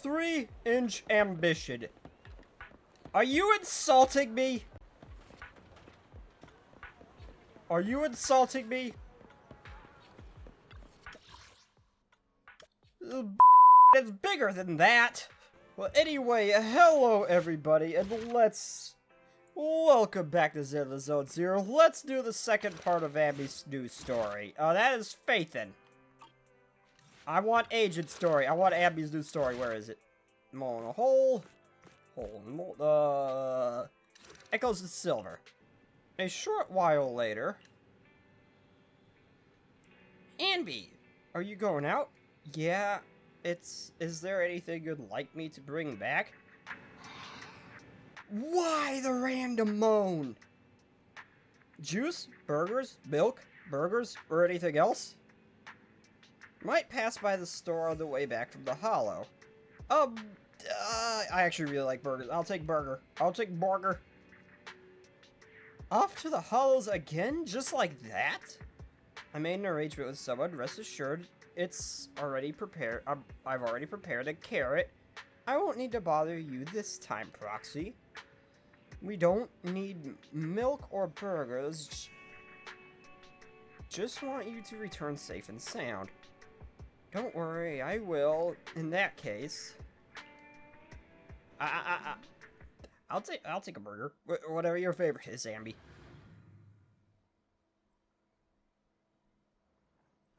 3-inch ambition. Are you insulting me? Are you insulting me? It's bigger than that. Well, anyway, hello everybody, and welcome back to Zenless Zone Zero. Let's do the second part of Abby's news story. That is Faithin. I want Agent's story. I want Abby's news story. Where is it? Mole in a hole. Hole in the mole. Echoes of Silver. A short while later. Anby, are you going out? Yeah, is there anything you'd like me to bring back? Why the random moan? Juice, burgers, milk, burgers, or anything else? Might pass by the store on the way back from the hollow. I actually really like burgers. I'll take burger. I'll take burger. Off to the hollows again? Just like that? I made an arrangement with someone. Rest assured, it's already prepared. I've already prepared a carrot. I won't need to bother you this time, Proxy. We don't need milk or burgers. Just want you to return safe and sound. Don't worry, I will. In that case, I'll take a burger. Whatever your favorite is, Amby.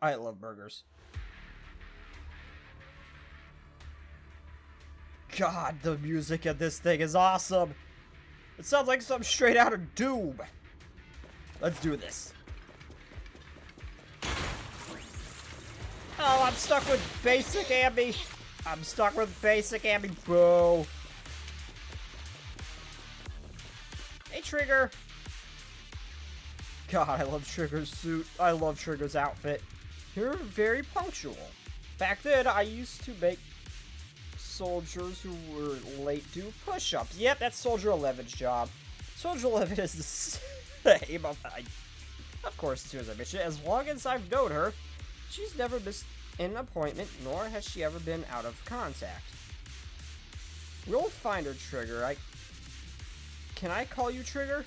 I love burgers. God, the music of this thing is awesome. It sounds like something straight out of Doom. Let's do this. Oh, I'm stuck with basic Amby. I'm stuck with basic Amby, bro. Hey, Trigger. God, I love Trigger's suit. I love Trigger's outfit. You're very punctual. Back then, I used to make soldiers who were late do push-ups. Yep, that's Soldier 11's job. Soldier 11 is the same. Of course, as soon as I mention it, as long as I've known her, she's never missed an appointment, nor has she ever been out of contact. We'll find her, Trigger. Can I call you Trigger?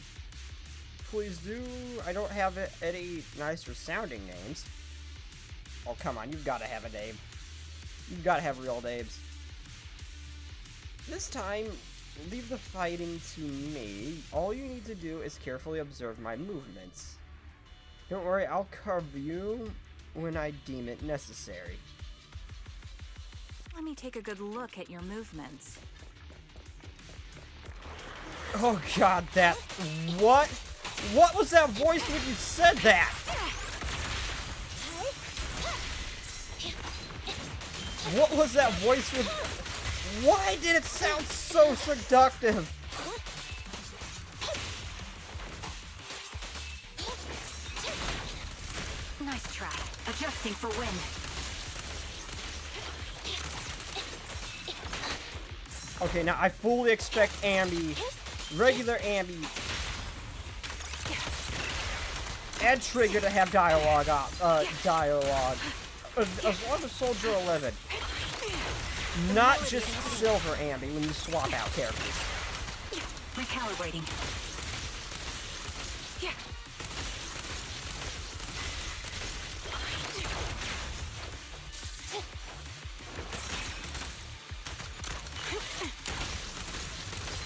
Please do. I don't have any nicer sounding names. Oh, come on. You've got to have a name. You've got to have real names. This time, leave the fighting to me. All you need to do is carefully observe my movements. Don't worry, I'll cover you when I deem it necessary. Let me take a good look at your movements. Oh god, that... What? What was that voice when you said that? What was that voice with... Why did it sound so seductive? Nice try. Adjusting for wind. Okay, now I fully expect Amby, regular Amby, and Trigger to have dialogue. As long as Soldier 11. Not just Silver Amby when you swap out characters. Recalibrating.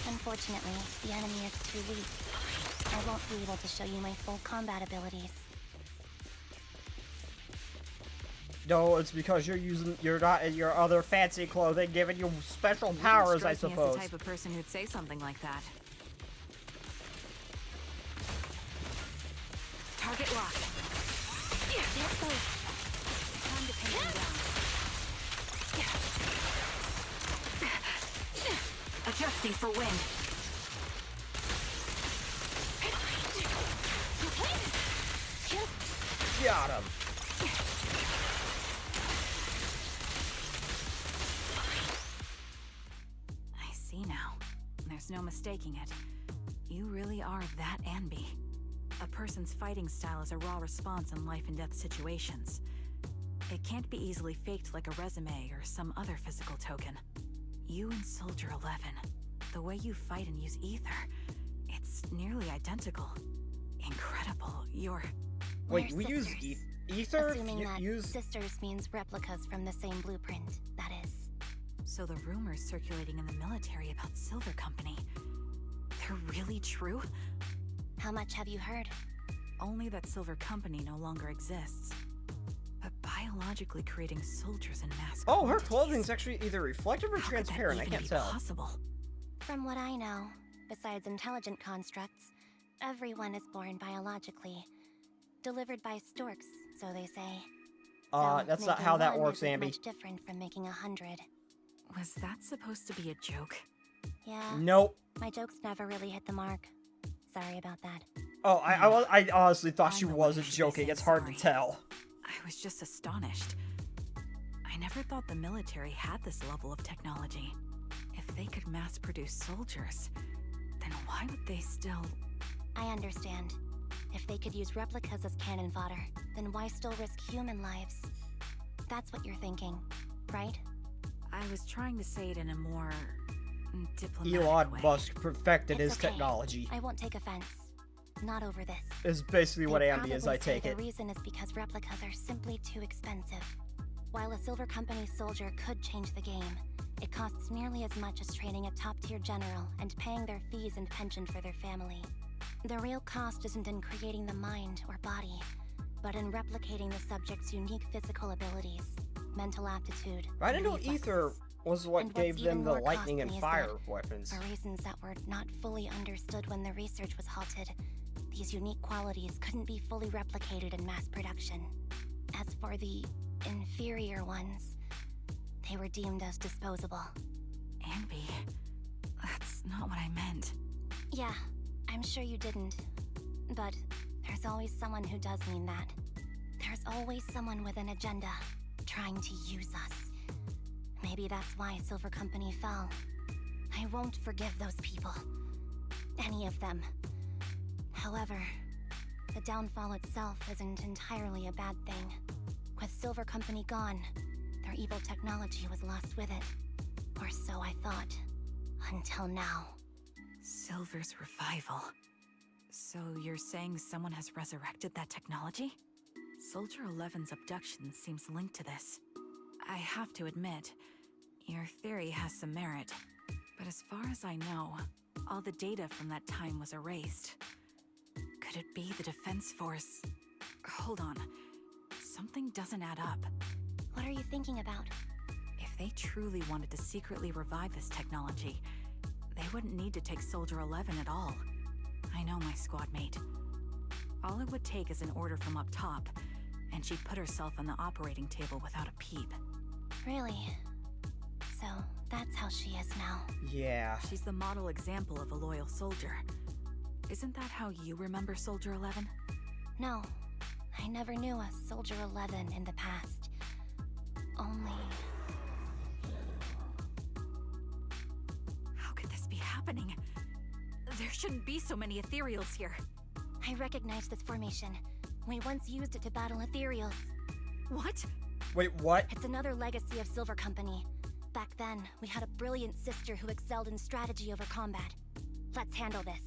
Unfortunately, the enemy is too weak. I won't be able to show you my full combat abilities. No, it's because you're not in your other fancy clothing, giving you special powers, I suppose. As the type of person who'd say something like that. Target locked. They're close. Time to pin them down. Adjusting for wind. Got him. I see now. There's no mistaking it. You really are that Anby. A person's fighting style is a raw response in life and death situations. It can't be easily faked like a resume or some other physical token. You and Soldier 11, the way you fight and use ether, it's nearly identical. Incredible. Wait, We're we use sisters. ether? Assuming that Use... sisters means replicas from the same blueprint, that is. So the rumors circulating in the military about Silver Company, they're really true? How much have you heard? Only that Silver Company no longer exists. But biologically creating soldiers in mass Oh, her quantities. clothing's actually either reflective or How could that transparent. I even can't be tell. possible? From what I know, besides intelligent constructs, everyone is born biologically. Delivered by storks, so they say. So That's not making how that one works, isn't Ambi. much different from making 100. Was that supposed to be a joke? Yeah, Nope. my jokes never really hit the mark. Sorry about that. Oh, I honestly thought I'm she the one wasn't who should be joking. saying It's hard sorry. to tell. I was just astonished. I never thought the military had this level of technology. If they could mass produce soldiers, then why would they still... I understand. If they could use replicas as cannon fodder, then why still risk human lives? That's what you're thinking, right? I was trying to say it in a more diplomatic Elon way. Musk perfected It's his okay. technology. I won't take offense. Not over this. Is basically what They'd Ambi is, probably I say take the it. reason is because replicas are simply too expensive. While a Silver Company soldier could change the game, it costs nearly as much as training a top-tier general and paying their fees and pension for their family. The real cost isn't in creating the mind or body, but in replicating the subject's unique physical abilities, mental aptitude, I didn't and know ether reflexes. was what And what's gave them even the more lightning and costly is fire that, weapons. For reasons that were not fully understood when the research was halted, these unique qualities couldn't be fully replicated in mass production. As for the inferior ones, they were deemed as disposable. Ambi, that's not what I meant. Yeah, I'm sure you didn't. But there's always someone who does mean that. There's always someone with an agenda, trying to use us. Maybe that's why Silver Company fell. I won't forgive those people. Any of them. However, the downfall itself isn't entirely a bad thing. With Silver Company gone, their evil technology was lost with it. Or so I thought. Until now. Silver's revival. So you're saying someone has resurrected that technology? Soldier 11's abduction seems linked to this. I have to admit, your theory has some merit. But as far as I know, all the data from that time was erased. Could it be the Defense Force? Hold on. Something doesn't add up. What are you thinking about? If they truly wanted to secretly revive this technology, they wouldn't need to take Soldier 11 at all. I know my squad mate. All it would take is an order from up top, and she'd put herself on the operating table without a peep. Really? So, that's how she is now. Yeah. She's the model example of a loyal soldier. Isn't that how you remember Soldier 11? No, I never knew a Soldier 11 in the past. Only... How could this be happening? There shouldn't be so many ethereals here. I recognize this formation. We once used it to battle ethereals. What? Wait, what? It's another legacy of Silver Company. Back then, we had a brilliant sister who excelled in strategy over combat. Let's handle this.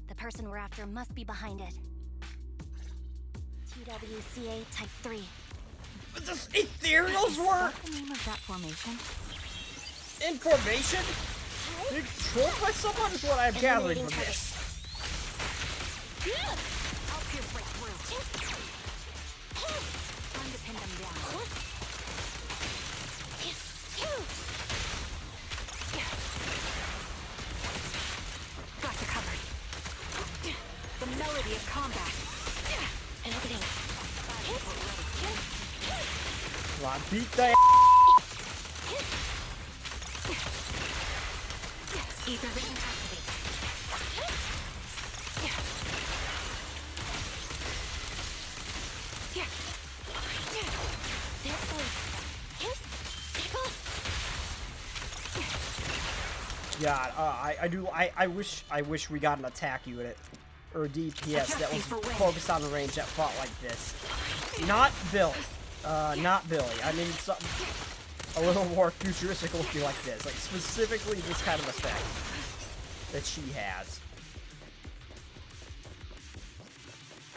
The person we're after must be behind it. TWCA Type 3. Does ethereals work? What's the name of that formation? Information? Being controlled by someone is what I'm gathering Eliminating from target. this. I'll pierce right through. Time to pin them down. Got you covered. The melody of combat. An opening. Come on, beat the Ether vision activate. There it goes. Pick off. God, I wish we got an attack unit or a DPS that was focused on the range that fought like this. Not Billy. Not Billy. I mean, a little more futuristic looking like this. Like, specifically this kind of effect that she has.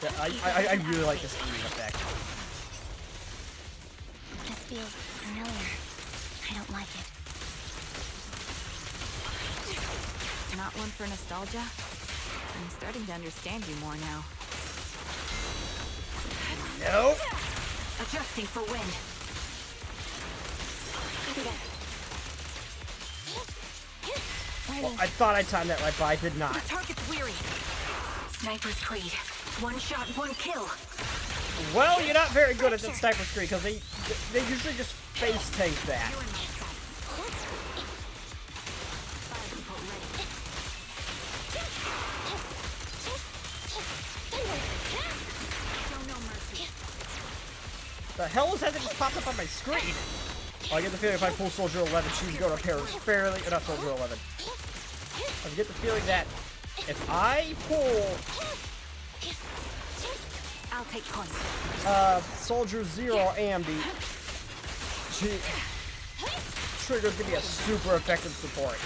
Yeah, I really like this aiming effect. This feels familiar. I don't like it. Not one for nostalgia? I'm starting to understand you more now. Nope. Adjusting for wind. Well, I thought I timed that right, but I did not. The target's weary. Sniper's Creed. One shot, one kill. Well, you're not very good at that sniper screen because they usually just face tank that. The hell was that just popped up on my screen? Oh, I get the feeling if I pull Soldier 11, she's going to pair fairly. Not Soldier 11. I get the feeling that if I pull I'll take points. Soldier 0 Ambi, Trigger's gonna be a super effective support.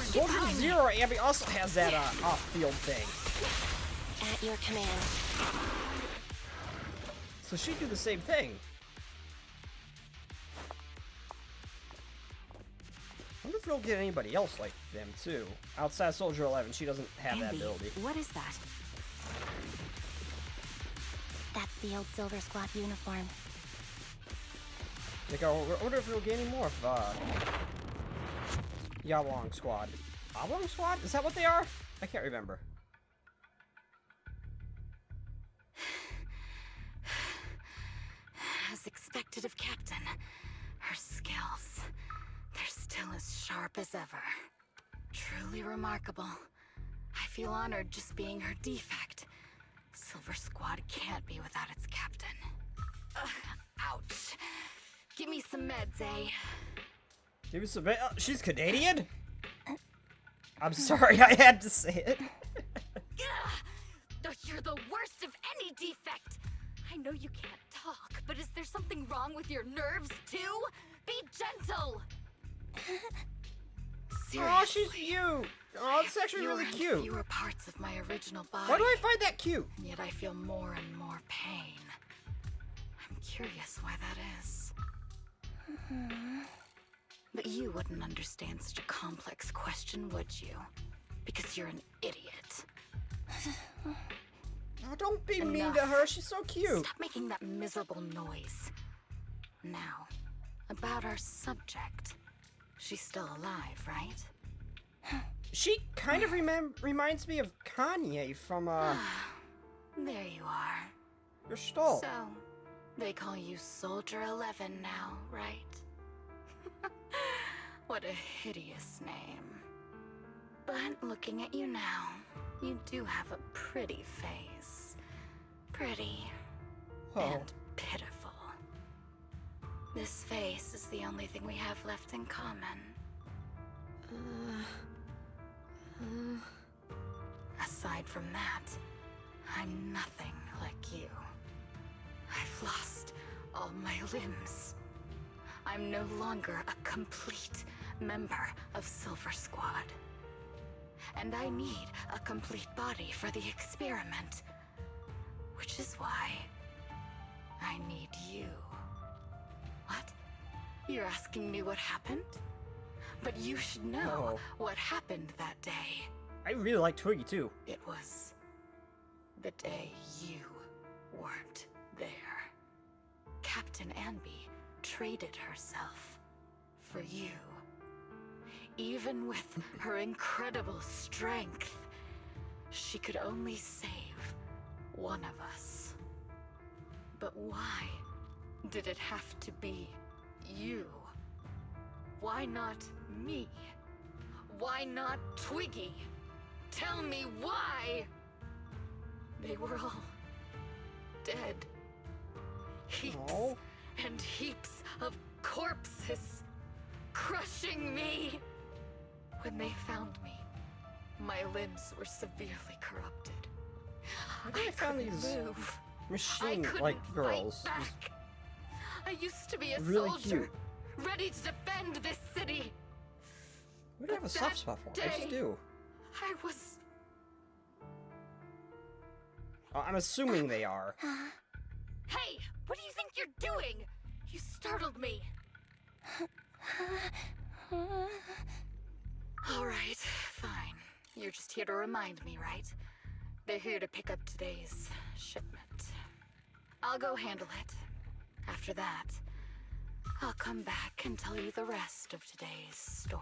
Soldier 0 Ambi also has that off-field thing. At your command. So she'd do the same thing. I wonder if we'll get anybody else like them too. Outside Soldier 11, she doesn't have that ability. What is that? That's the old Silver Squad uniform. Like, I wonder if we'll get any more of Yawong Squad. Yawong Squad? Is that what they are? I can't remember. As expected of Captain, her skills, they're still as sharp as ever. Truly remarkable. I feel honored just being her defect. Silver Squad can't be without its captain. Ugh, ouch. Give me some meds, eh? Give me some. She's Canadian? I'm sorry, I had to say it. You're the worst of any defect. I know you can't talk, but is there something wrong with your nerves too? Be gentle. Oh, she's cute. Oh, it's actually really cute. Fewer parts of my original body. Why do I find that cute? And yet I feel more and more pain. I'm curious why that is. But you wouldn't understand such a complex question, would you? Because you're an idiot. Oh, don't be mean to her. She's so cute. Stop making that miserable noise. Now, about our subject. She's still alive, right? She kind of reminds me of Kanye from, There you are. your stall. So, they call you Soldier 11 now, right? What a hideous name. But looking at you now, you do have a pretty face. Pretty and pitiful. This face is the only thing we have left in common. Aside from that, I'm nothing like you. I've lost all my limbs. I'm no longer a complete member of Silver Squad. And I need a complete body for the experiment. Which is why I need you. What? You're asking me what happened? But you should know what happened that day. I really like Twiggy too. It was the day you weren't there. Captain Anby traded herself for you. Even with her incredible strength, she could only save one of us. But why did it have to be you? Why not me? Why not Twiggy? Tell me why! They were all dead. Heaps and heaps of corpses crushing me. When they found me, my limbs were severely corrupted. I found these move. machine-like girls. I used to be a Really soldier, cute. ready to defend this city. Who do I have a soft spot for? I just do. I was... I'm assuming they are. Hey, what do you think you're doing? You startled me. All right, fine. You're just here to remind me, right? They're here to pick up today's shipment. I'll go handle it. After that, I'll come back and tell you the rest of today's story.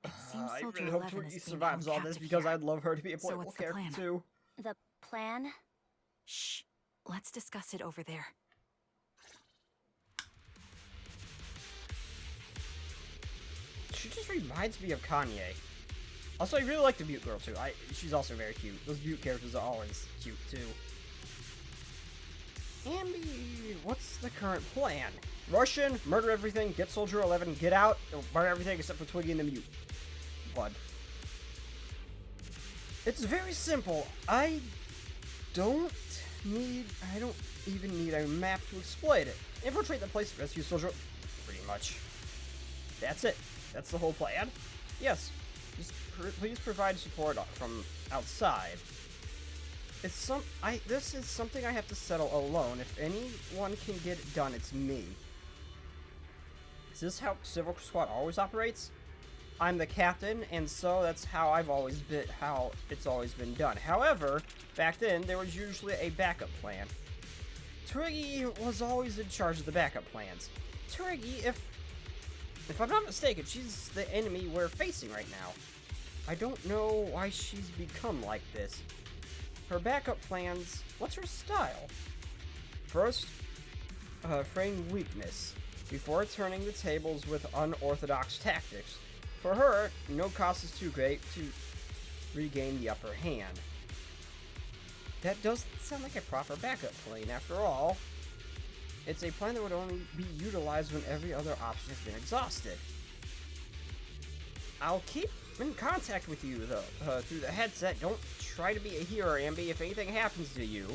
It seems I Soldier really hope 11 Twiggy is being survives held all this captive because here. I'd love her to be a So playable what's the character plan? too. The plan? Shh. Let's discuss it over there. She just reminds me of Kanye. Also, I really like the Butte girl too. She's also very cute. Those Butte characters are always cute too. Ambi, what's the current plan? Rush in, murder everything, get Soldier 11, get out, murder everything except for Twiggy and the Mute. Blood. It's very simple. I don't even need a map to exploit it. Infiltrate the place, rescue Soldier. Pretty much. That's it. That's the whole plan. Yes. Just please provide support from outside. This is something I have to settle alone. If anyone can get it done, it's me. Is this how Civil Squad always operates? I'm the captain, and so that's how it's always been done. However, back then there was usually a backup plan. Twiggy was always in charge of the backup plans. Twiggy, if I'm not mistaken, she's the enemy we're facing right now. I don't know why she's become like this. Her backup plans, what's her style? First, frame weakness, before turning the tables with unorthodox tactics. For her, no cost is too great to regain the upper hand. That doesn't sound like a proper backup plan, after all. It's a plan that would only be utilized when every other option has been exhausted. I'll keep in contact with you, though, through the headset. Don't try to be a hero, Ambi. If anything happens to you,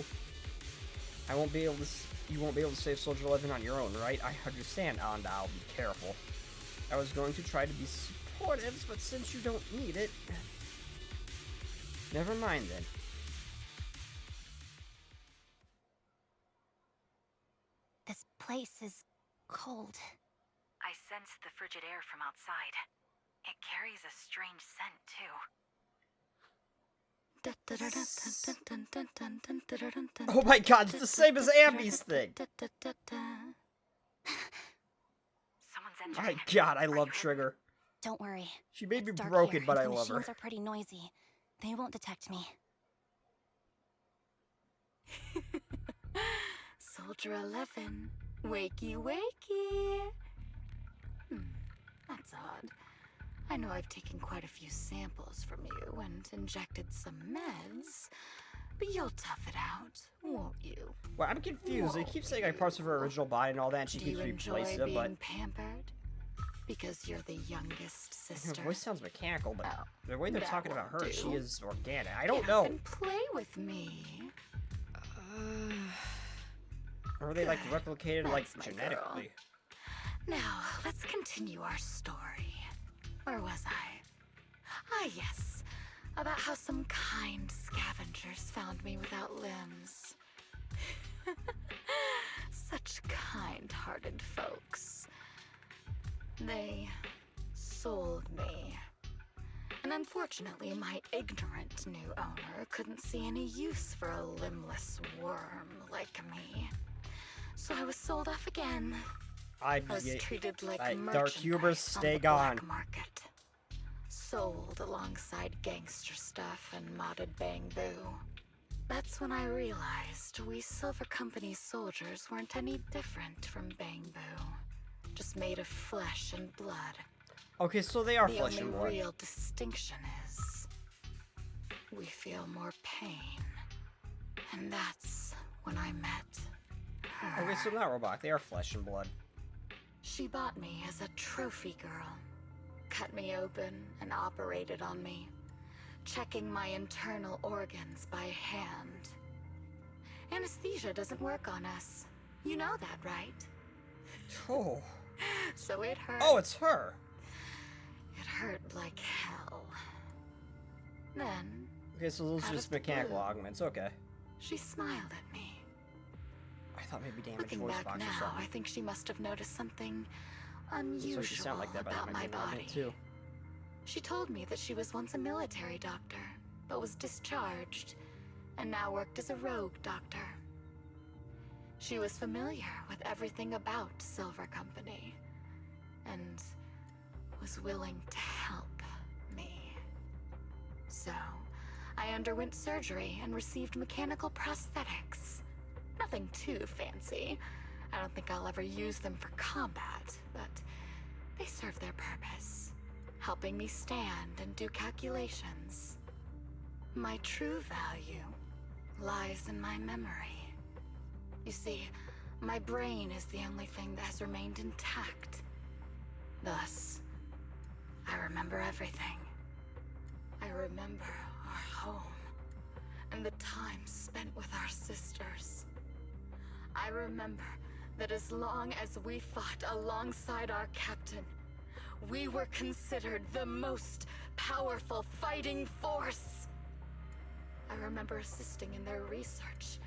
you won't be able to save Soldier 11 on your own, right? I understand, and I'll be careful. I was going to try to be supportive, but since you don't need it, never mind then. This place is cold. I sense the frigid air from outside. It carries a strange scent, too. Oh my god, it's the same as Ambi's thing! Someone's My entering. god, I love Trigger. Don't worry. She may be It's dark broken, here, but and I the love her. machines are pretty noisy. They won't detect me. Soldier 11, wakey wakey. That's odd. I know I've taken quite a few samples from you and injected some meds, but you'll tough it out, won't you? Well, I'm confused. They keep saying I parts of her original body and all that, and she Do keeps you enjoy replacing it, being but pampered? Because you're the youngest her sister. voice sounds mechanical, but Oh, the way they're that talking about her, won't she do. is organic. I don't Get know. up and play with me. Or are they like Good. replicated like That's my genetically? Now, let's continue our story. Where was I? Ah, yes. About how some kind scavengers found me without limbs. Such kind-hearted folks. They sold me. And unfortunately, my ignorant new owner couldn't see any use for a limbless worm like me. So I was sold off again. I was treated like Dark merchandise Hubers, stay on the gone. black market. Sold alongside gangster stuff and modded bamboo. That's when I realized we Silver Company soldiers weren't any different from bamboo. Just made of flesh and blood. Okay, so they are The flesh and only blood. real distinction is we feel more pain. And that's when I met her. Okay, so not Robot. They are flesh and blood. She bought me as a trophy girl. Cut me open and operated on me, checking my internal organs by hand. Anesthesia doesn't work on us. You know that, right? Oh. So it hurt. Oh, it's her. It hurt like hell. Then, Okay, so those are out just of the mechanical blue, augments. Okay. she smiled at me. I thought maybe damaged Looking voice back box or now, something. I think she must have noticed something That's why she unusual sounded like that, but about that my might be an body. augment too. She told me that she was once a military doctor, but was discharged, and now worked as a rogue doctor. She was familiar with everything about Silver Company, and was willing to help me. So, I underwent surgery and received mechanical prosthetics. Nothing too fancy. I don't think I'll ever use them for combat, but they serve their purpose, helping me stand and do calculations. My true value lies in my memory. You see, my brain is the only thing that has remained intact. Thus, I remember everything. I remember our home, and the time spent with our sisters. I remember that as long as we fought alongside our captain, we were considered the most powerful fighting force. I remember assisting in their research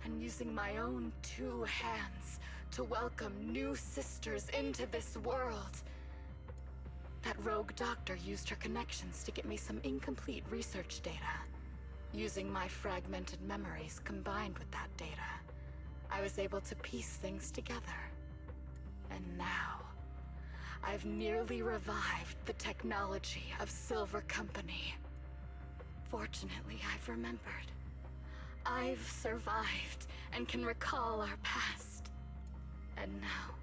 and using my own 2 hands to welcome new sisters into this world. That rogue doctor used her connections to get me some incomplete research data. Using my fragmented memories combined with that data, I was able to piece things together. And now, I've nearly revived the technology of Silver Company. Fortunately, I've remembered. I've survived and can recall our past. And now,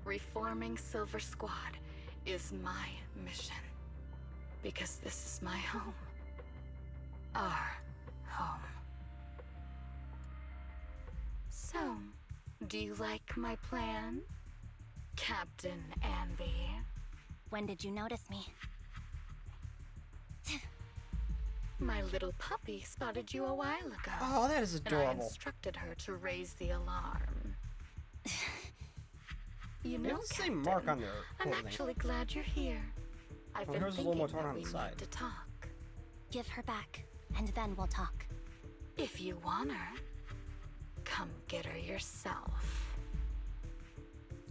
reforming Silver Squad is my mission. Because this is my home. Our home. So, do you like my plan, Captain Anby? When did you notice me? My little puppy spotted you a while ago. Oh, that is And I adorable. instructed her to raise the alarm. You They know, have the same Captain, mark on their I'm clothing. actually glad you're here. I've Well, been hers is a thinking little more torn that on we the side. need to talk. Give her back, and then we'll talk. If you want her, come get her yourself.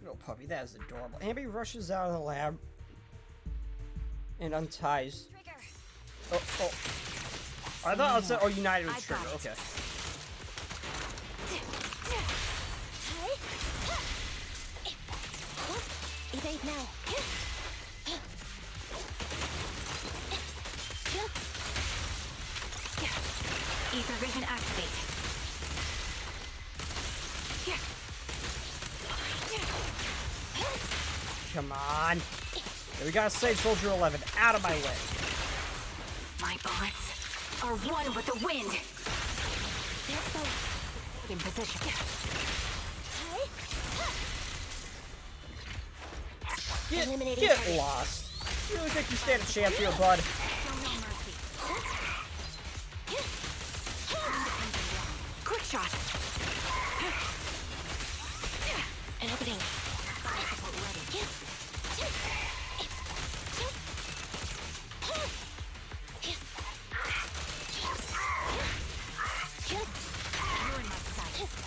Little puppy, that is adorable. Ambi rushes out of the lab and unties. Trigger. Oh. I thought I said, oh, united with I Trigger. got it. Okay. Evade now. Ether vision activate. Come on. We gotta save Soldier 11. Out of my way. My bullets are one with the wind. There's both. In position. Eliminating Get target. lost. You really think you stand a chance here, bud? Show no mercy. Quick shot. And opening.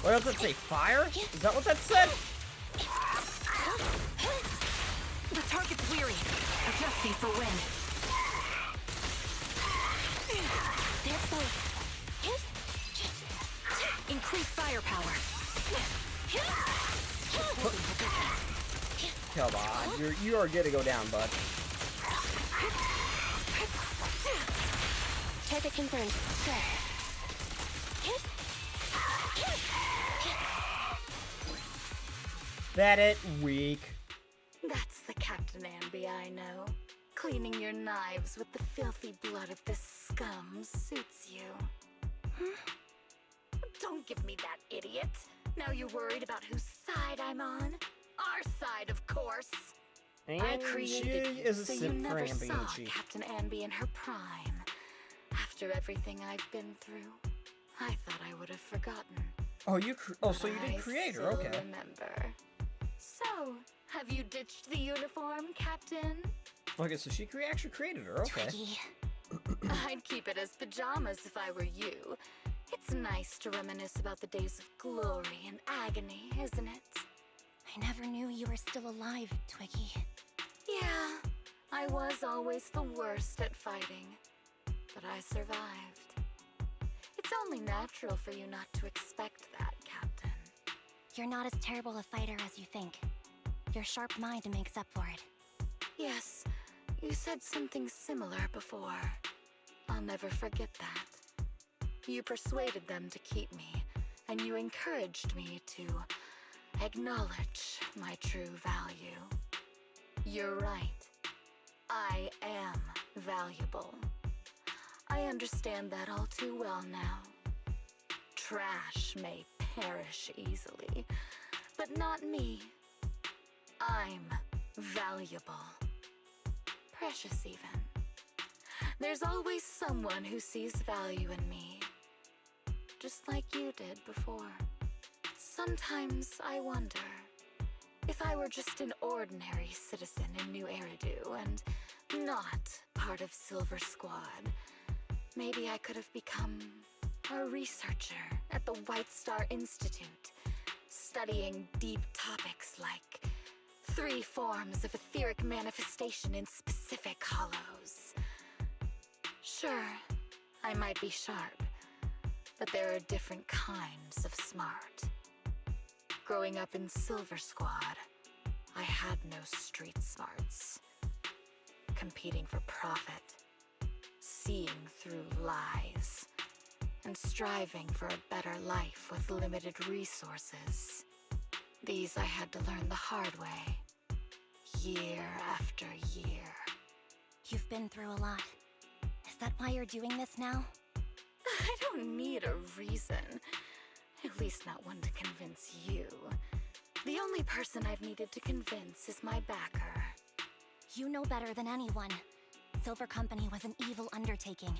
What does that say? Fire? Is that what that said? The target's weary. Adjusting for wind. There's both. Increase firepower. Come on. You are gonna go down, bud. Target confirmed. Go. That it, weak. That's the Captain Anby I know. Cleaning your knives with the filthy blood of this scum suits you. Don't give me that, idiot. Now you're worried about whose side I'm on? Our side, of course. I And she created you is a so you simp for never Ambi, saw ain't she? Captain Anby in her prime. After everything I've been through, I thought I would have forgotten. Oh, so you did create her, okay. I remember. So, have you ditched the uniform, Captain? Okay, so she actually created her, okay. Twiggy. I'd keep it as pajamas if I were you. It's nice to reminisce about the days of glory and agony, isn't it? I never knew you were still alive, Twiggy. Yeah, I was always the worst at fighting, but I survived. It's only natural for you not to expect that, Captain. You're not as terrible a fighter as you think. Your sharp mind makes up for it. Yes, you said something similar before. I'll never forget that. You persuaded them to keep me, and you encouraged me to acknowledge my true value. You're right. I am valuable. I understand that all too well now. Trash may perish easily, but not me. I'm valuable. Precious even. There's always someone who sees value in me, just like you did before. Sometimes I wonder if I were just an ordinary citizen in New Eridu and not part of Silver Squad, maybe I could have become a researcher at the White Star Institute, studying deep topics like 3 forms of etheric manifestation in specific hollows. Sure, I might be sharp, but there are different kinds of smart. Growing up in Silver Squad, I had no street smarts. Competing for profit, seeing through lies, and striving for a better life with limited resources. These I had to learn the hard way, year after year. You've been through a lot. Is that why you're doing this now? I don't need a reason. At least not one to convince you. The only person I've needed to convince is my backer. You know better than anyone. Silver Company was an evil undertaking.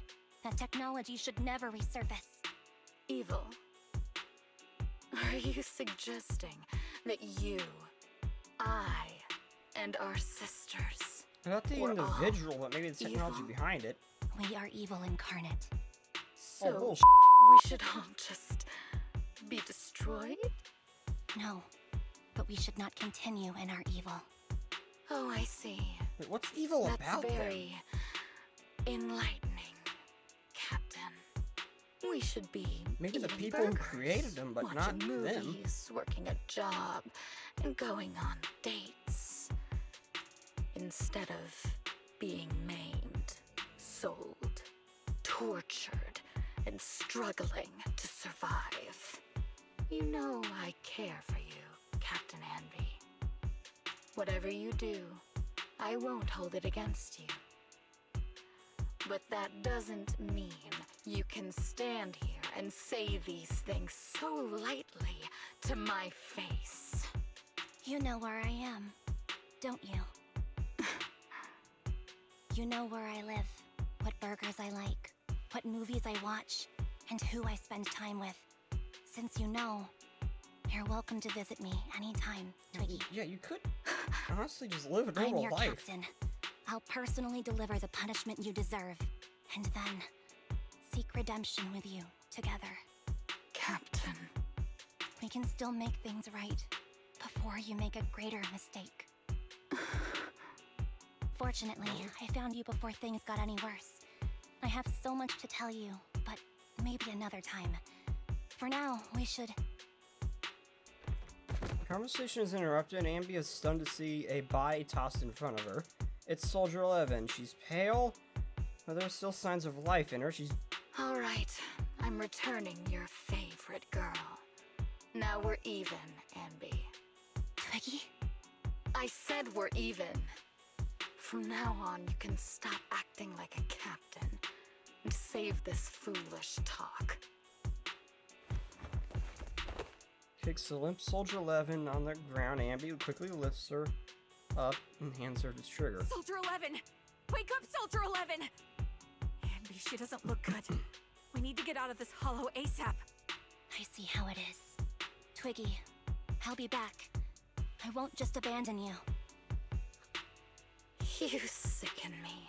That technology should never resurface. Evil? Are you suggesting that you, I, and our sisters Not the were all individual, but maybe the technology evil? behind it. We are evil incarnate. So bullshit. we should all just be destroyed? No, but we should not continue in our evil. Oh, I see. Wait, what's evil That's about them? very enlightening, Captain. We should be Maybe the eating people who burgers, created them, but watching not them. movies, working a job, and going on dates. Instead of being maimed, sold, tortured, and struggling to survive. You know I care for you, Captain Anby. Whatever you do, I won't hold it against you. But that doesn't mean you can stand here and say these things so lightly to my face. You know where I am, don't you? You know where I live, what burgers I like, what movies I watch, and who I spend time with. Since you know, you're welcome to visit me anytime, Twiggy. Yeah, you could honestly just live a I'm normal your life. captain. I'll personally deliver the punishment you deserve, and then seek redemption with you together. Captain. We can still make things right before you make a greater mistake. Fortunately, I found you before things got any worse. I have so much to tell you, but maybe another time. For now, we should... Conversation is interrupted and Ambi is stunned to see a body tossed in front of her. It's Soldier 11. She's pale, but there's still signs of life in her. She's... All right, I'm returning your favorite girl. Now we're even, Anby. Twiggy? I said we're even. From now on, you can stop acting like a captain and save this foolish talk. Kicks the limp Soldier 11 on the ground. Ambi quickly lifts her up and hands her the trigger. Soldier 11! Wake up, Soldier 11! Anby, she doesn't look good. We need to get out of this hollow ASAP. I see how it is. Twiggy, I'll be back. I won't just abandon you. You sicken me.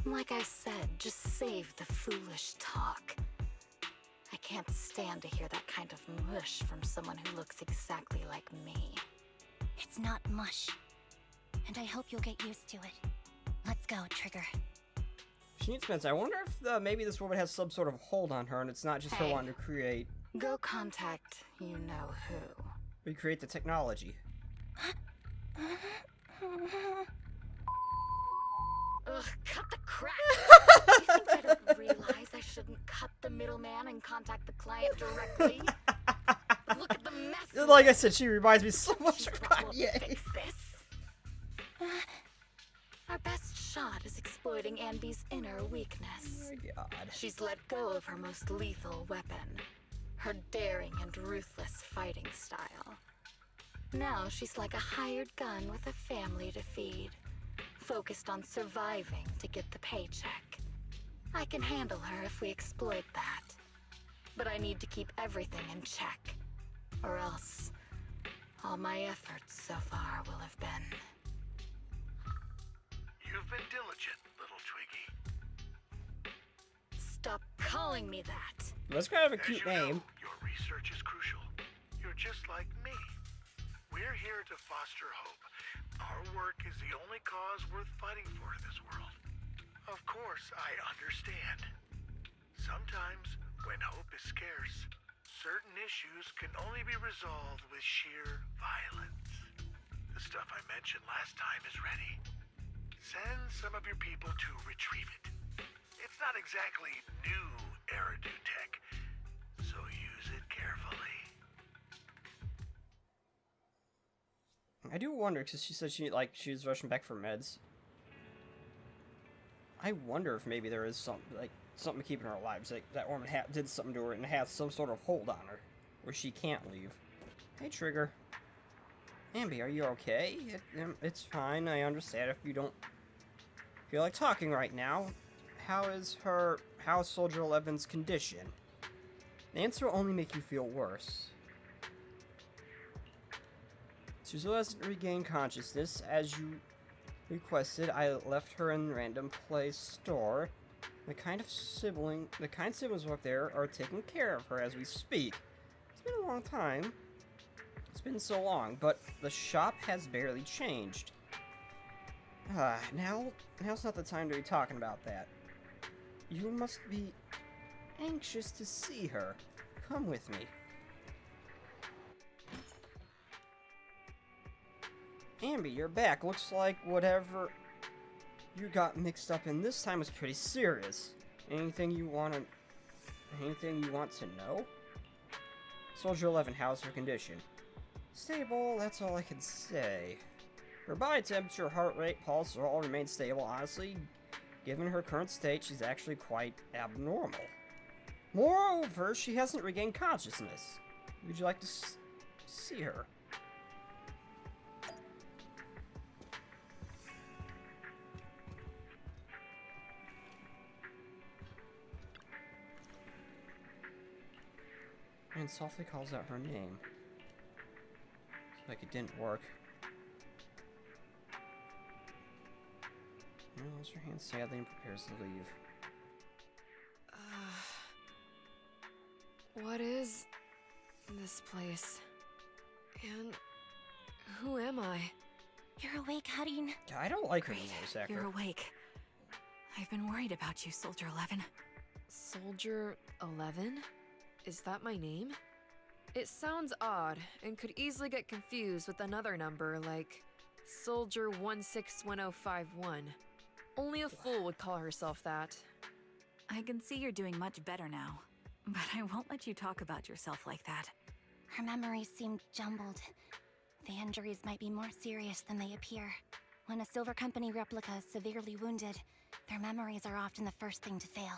Like I said, just save the foolish talk. I can't stand to hear that kind of mush from someone who looks exactly like me. It's not mush. And I hope you'll get used to it. Let's go, Trigger. She needs meds. I wonder if maybe this woman has some sort of hold on her and it's not just her Hey. wanting to create, Go contact you-know-who. recreate the technology. Ugh, cut the crap! You think I don't realize I shouldn't cut the middleman and contact the client directly? Look at the mess! Like I said, she reminds me so much She's of what will Kanye. fix this. Our best shot is exploiting Anby's inner weakness. Oh my god. She's let go of her most lethal weapon, her daring and ruthless fighting style. Now she's like a hired gun with a family to feed, focused on surviving to get the paycheck. I can handle her if we exploit that. But I need to keep everything in check, or else all my efforts so far will have been... You've been diligent, little Twiggy. Stop calling me that! That's kind of a As cute you name. know, your research is crucial. You're just like me. We're here to foster hope. Our work is the only cause worth fighting for in this world. Of course, I understand. Sometimes, when hope is scarce, certain issues can only be resolved with sheer violence. The stuff I mentioned last time is ready. Send some of your people to retrieve it. It's not exactly new Eridu tech, so use it carefully. I do wonder, because she said she was rushing back for meds. I wonder if maybe there is something keeping her alive. It's like that woman did something to her and has some sort of hold on her, where she can't leave. Hey, Trigger. Amby, are you okay? It's fine. I understand if you don't feel like talking right now. How's Soldier 11's condition? The answer will only make you feel worse. She still hasn't regained consciousness. As you requested, I left her in random place store. The kind siblings work there are taking care of her as we speak. It's been a long time. It's been so long, but the shop has barely changed. Now's not the time to be talking about that. You must be anxious to see her. Come with me. Amby, you're back. Looks like whatever you got mixed up in this time was pretty serious. Anything you want to know? Soldier 11, how's her condition? Stable, that's all I can say. Her body temperature, heart rate, pulse all remain stable. Honestly, given her current state, she's actually quite abnormal. Moreover, she hasn't regained consciousness. Would you like to see her? And softly calls out her name. It's like it didn't work. Mary holds her hand sadly and prepares to leave. What is this place? And who am I? You're awake, Harin. I don't like her Great, voice actor. you're awake. I've been worried about you, Soldier 11. Soldier 11? Is that my name? It sounds odd and could easily get confused with another number like Soldier 161051. Only a fool would call herself that. I can see you're doing much better now, but I won't let you talk about yourself like that. Her memories seem jumbled. The injuries might be more serious than they appear. When a Silver Company replica is severely wounded, their memories are often the first thing to fail.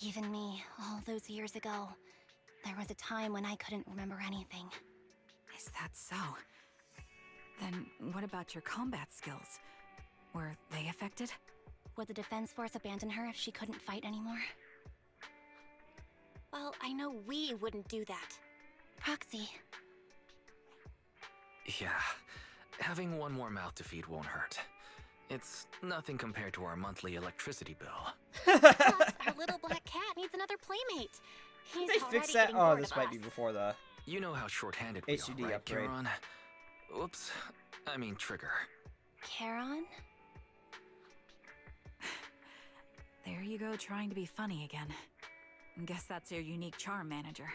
Even me, all those years ago, there was a time when I couldn't remember anything. Is that so? Then what about your combat skills? Were they affected? Would the Defense Force abandon her if she couldn't fight anymore? Well, I know we wouldn't do that. Proxy, Yeah, having one more mouth to feed won't hurt. It's nothing compared to our monthly electricity bill. plus our little black cat needs another playmate. He's They already fix that? getting Oh, bored this of might be us. before the... You know how short-handed we HUD are, right, upgrade. Charon? Whoops. I mean Trigger. Charon? There you go, trying to be funny again. Guess that's your unique charm, manager.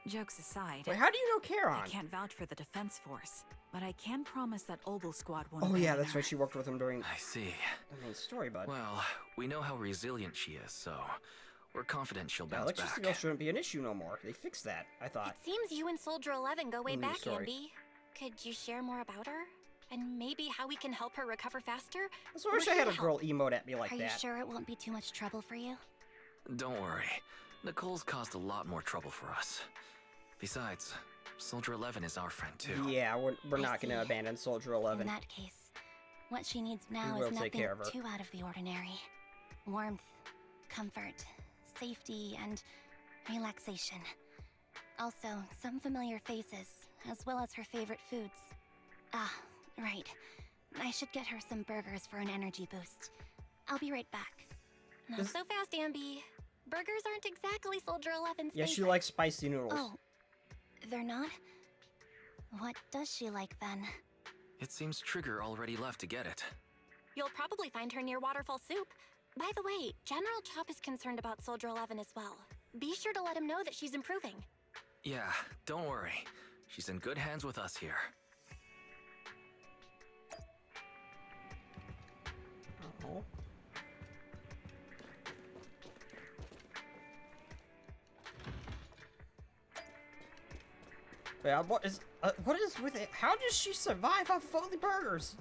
Jokes aside, Wait, how do you know Charon? I can't vouch for the defense force, but I can promise that Obel Squad won't Oh yeah, abandon that's her. right, she worked with him during I see. the main story, bud. Well, we know how resilient she is, so we're confident she'll Yeah, bounce electricity back. bill shouldn't be an issue no more. They fixed that, I thought. It seems you and Soldier 11 go way New back, story. Ambi. Could you share more about her? And maybe how we can help her recover faster? I just wish I We're had a here to girl help. emote at me like Are that. you sure it won't be too much trouble for you? Don't worry. Nicole's caused a lot more trouble for us. Besides, Soldier 11 is our friend too. Yeah, we're I not gonna see. abandon Soldier 11. In that case, what she needs now will is take nothing care of her. too out of the ordinary. Warmth, comfort, safety, and relaxation. Also, some familiar faces, as well as her favorite foods. Ah, right. I should get her some burgers for an energy boost. I'll be right back. Not Does- so fast, Ambi. Burgers aren't exactly Soldier 11's Yeah, she favorite. likes spicy noodles. Oh, they're not? What does she like then? It seems Trigger already left to get it. You'll probably find her near Waterfall Soup. By the way, General Chop is concerned about Soldier 11 as well. Be sure to let him know that she's improving. Yeah, don't worry. She's in good hands with us here. Oh. Yeah, what is with it? How does she survive off of only burgers?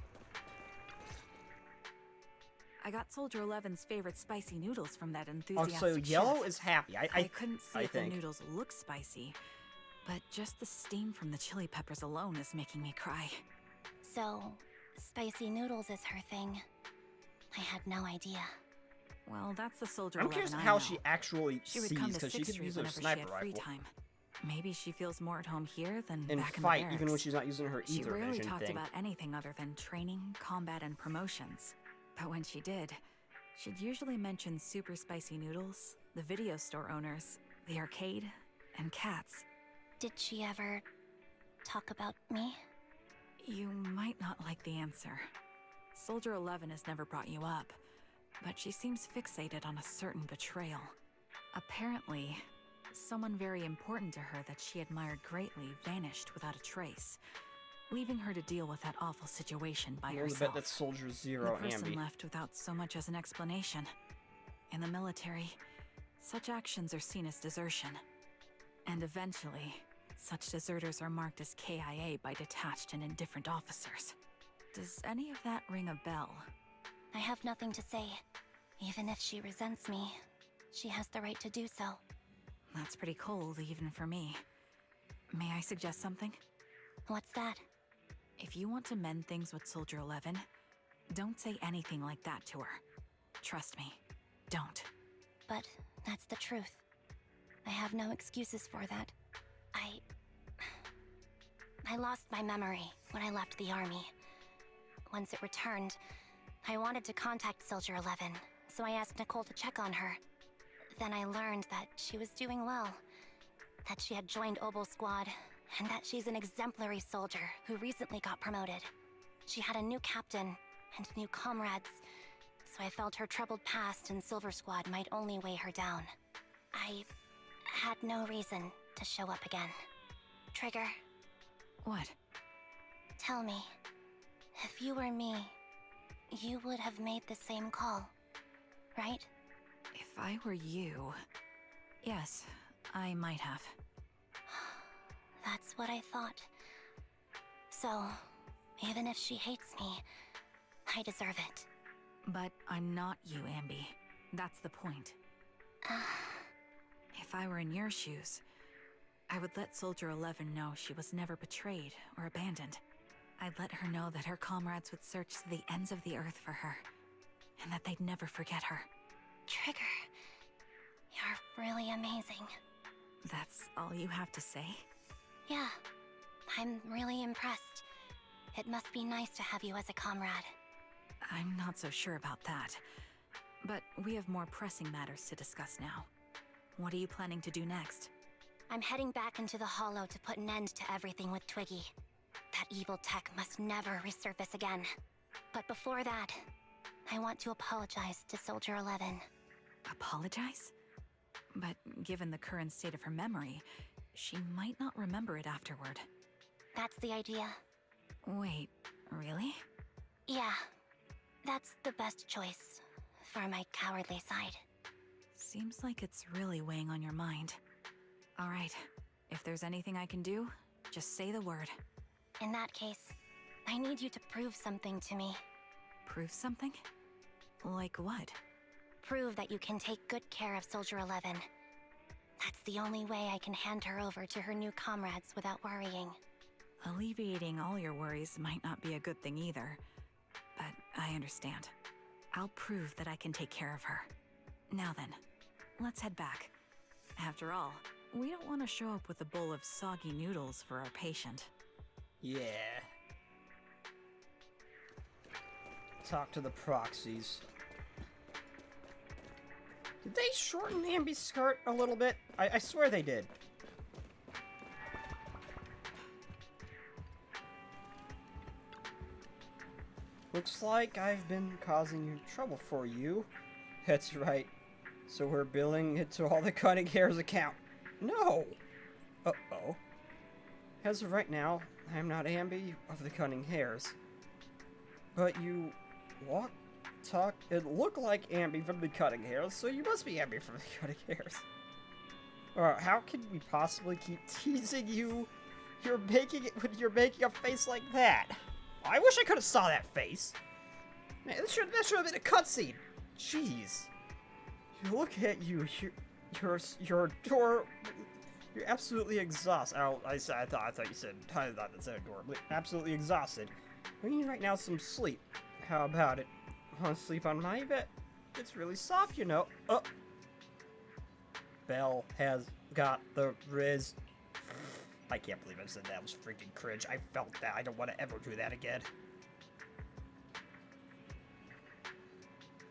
I got Soldier 11's favorite spicy noodles from that Oh, enthusiastic so yellow chef. is happy. I couldn't see I if the think. noodles look spicy, but just the steam from the chili peppers alone is making me cry. So, spicy noodles is her thing. I had no idea. Well, that's the Soldier I'm 11 curious I how know. she actually She would sees, come to because she 6th could Street use her whenever she sniper had free rifle time. Maybe she feels more at home here than and back in fight, the even when barracks. she's not using her She ether rarely vision talked thing. about anything other than training, combat, and promotions. But when she did, she'd usually mention super spicy noodles, the video store owners, the arcade, and cats. Did she ever talk about me? You might not like the answer. Soldier 11 has never brought you up, but she seems fixated on a certain betrayal. Apparently, someone very important to her that she admired greatly vanished without a trace, leaving her to deal with that awful situation by I bet herself. that's Soldier The Zero person Ambi. left without so much as an explanation. In the military, such actions are seen as desertion. And eventually, such deserters are marked as KIA by detached and indifferent officers. Does any of that ring a bell? I have nothing to say. Even if she resents me, she has the right to do so. That's pretty cold, even for me. May I suggest something? What's that? If you want to mend things with Soldier 11, don't say anything like that to her. Trust me, don't. But that's the truth. I have no excuses for that. I lost my memory when I left the army. Once it returned, I wanted to contact Soldier 11, so I asked Nicole to check on her. Then I learned that she was doing well, that she had joined Obel Squad, and that she's an exemplary soldier who recently got promoted. She had a new captain and new comrades, so I felt her troubled past in Silver Squad might only weigh her down. I had no reason to show up again. Trigger, What? tell me, if you were me, you would have made the same call, right? If I were you... Yes, I might have. That's what I thought. So, even if she hates me, I deserve it. But I'm not you, Ambi. That's the point. If I were in your shoes, I would let Soldier 11 know she was never betrayed or abandoned. I'd let her know that her comrades would search to the ends of the earth for her, and that they'd never forget her. Trigger, You're really amazing. That's all you have to say? Yeah, I'm really impressed. It must be nice to have you as a comrade. I'm not so sure about that. But we have more pressing matters to discuss now. What are you planning to do next? I'm heading back into the Hollow to put an end to everything with Twiggy. That evil tech must never resurface again. But before that, I want to apologize to Soldier 11. Apologize? But given the current state of her memory, she might not remember it afterward. That's the idea. Wait, really? Yeah, that's the best choice for my cowardly side. Seems like it's really weighing on your mind. Alright, if there's anything I can do, just say the word. In that case, I need you to prove something to me. Prove something? Like what? Prove that you can take good care of Soldier 11. That's the only way I can hand her over to her new comrades without worrying. Alleviating all your worries might not be a good thing either. But I understand. I'll prove that I can take care of her. Now then, let's head back. After all, we don't want to show up with a bowl of soggy noodles for our patient. Yeah. Talk to the proxies. Did they shorten Ambi's skirt a little bit? I swear they did. Looks like I've been causing you trouble for you. That's right. So we're billing it to all the Cunning Hair's account. No! Uh-oh. As of right now, I'm not Ambi of the Cunning Hairs. But you walk, talk, and look like Ambi from the Cunning Hairs, so you must be Ambi from the Cunning Hairs. How can we possibly keep teasing you? You're making a face like that. I wish I could have saw that face. Man, that should have been a cutscene. Jeez. You look at you. You're absolutely exhausted. I thought you said that said adorably. Absolutely exhausted. We need right now some sleep. How about it? Want to sleep on my bed? It's really soft, you know. Oh. Belle has got the Riz. I can't believe I said that. It was freaking cringe. I felt that. I don't want to ever do that again.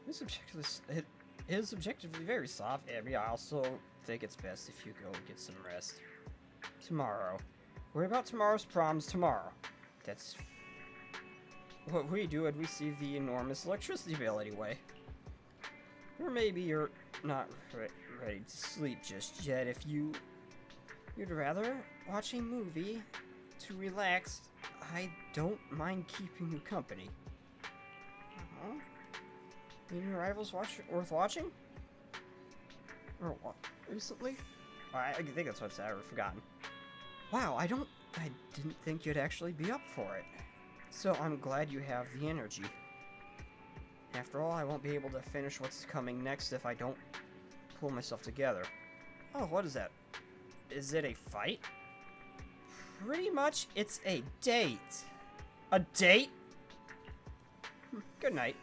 It is objectively very soft, Abby. I also think it's best if you go get some rest. Tomorrow. Worry about tomorrow's problems tomorrow. That's what we do and receive the enormous electricity bill anyway. Or maybe you're not ready to sleep just yet. If you'd rather watch a movie to relax, I don't mind keeping you company. Any rivals worth watching? Or what? Recently? I think that's what I've forgotten. Wow, I didn't think you'd actually be up for it. So I'm glad you have the energy. After all, I won't be able to finish what's coming next if I don't pull myself together. Oh, what is that? Is it a fight? Pretty much, it's a date. A date? Good night.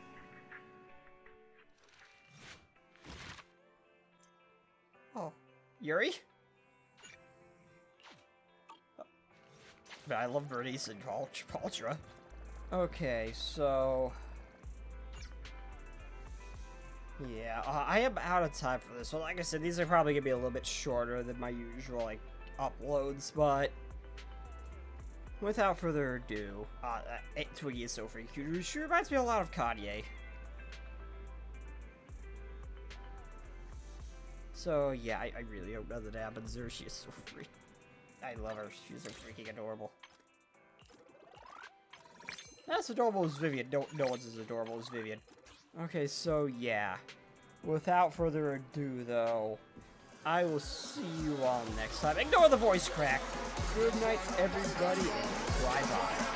Oh, Yuri? I love Bernice and Paltra. Okay, so... yeah, I am out of time for this. So like I said, these are probably going to be a little bit shorter than my usual, like, uploads, but... without further ado, Twiggy is so freaking cute. She reminds me a lot of Kanye. So, yeah, I really hope nothing happens to her. She is so freaking... I love her. She's so freaking adorable. As adorable as Vivian. No one's as adorable as Vivian. Okay, so, yeah. Without further ado, though, I will see you all next time. Ignore the voice crack. Good night, everybody, and bye-bye.